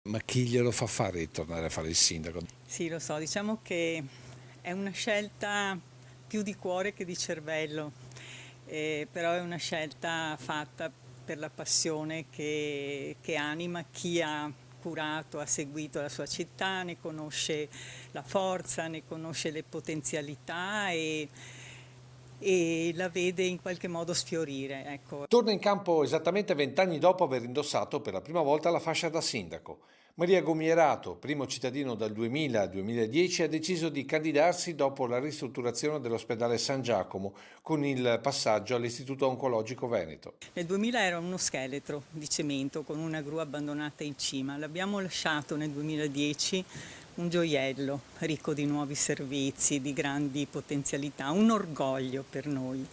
Ma chi glielo fa fare di tornare a fare il sindaco? Sì, lo so, diciamo che è una scelta più di cuore che di cervello, però è una scelta fatta per la passione che anima chi ha curato, ha seguito la sua città, ne conosce la forza, ne conosce le potenzialità e la vede in qualche modo sfiorire, ecco. Torna in campo esattamente 20 anni dopo aver indossato per la prima volta la fascia da sindaco. Maria Gomierato, primo cittadino dal 2000 al 2010, ha deciso di candidarsi dopo la ristrutturazione dell'ospedale San Giacomo con il passaggio all'Istituto Oncologico Veneto. Nel 2000 era uno scheletro di cemento con una gru abbandonata in cima. L'abbiamo lasciato nel 2010 un gioiello ricco di nuovi servizi, di grandi potenzialità, un orgoglio per noi.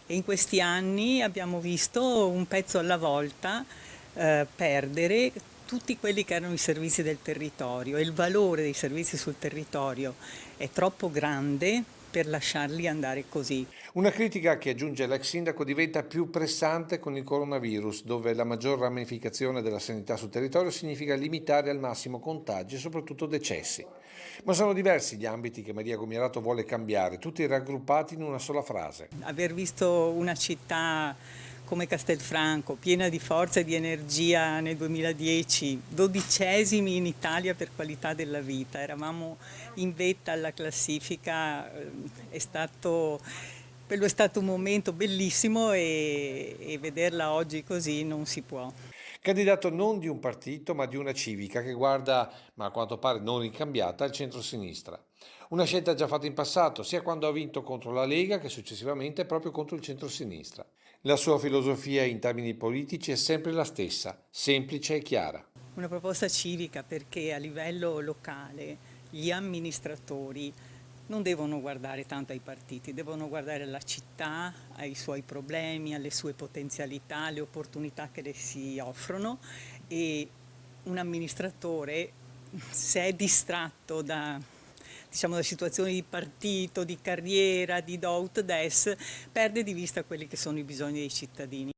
E in questi anni abbiamo visto un pezzo alla volta perdere tutti quelli che erano i servizi del territorio e il valore dei servizi sul territorio è troppo grande per lasciarli andare così. Una critica che, aggiunge l'ex sindaco, diventa più pressante con il coronavirus, dove la maggior ramificazione della sanità sul territorio significa limitare al massimo contagi e soprattutto decessi. Ma sono diversi gli ambiti che Maria Gomierato vuole cambiare, tutti raggruppati in una sola frase. Aver visto una città come Castelfranco, piena di forza e di energia nel 2010, dodicesimi in Italia per qualità della vita, eravamo in vetta alla classifica, quello è stato un momento bellissimo e vederla oggi così non si può. Candidato non di un partito, ma di una civica che guarda, ma a quanto pare non ricambiata, al centro-sinistra. Una scelta già fatta in passato, sia quando ha vinto contro la Lega che successivamente proprio contro il centro-sinistra. La sua filosofia in termini politici è sempre la stessa, semplice e chiara. Una proposta civica perché a livello locale gli amministratori non devono guardare tanto ai partiti, devono guardare alla città, ai suoi problemi, alle sue potenzialità, alle opportunità che le si offrono e un amministratore se è distratto da situazioni di partito, di carriera, di do ut des, perde di vista quelli che sono i bisogni dei cittadini.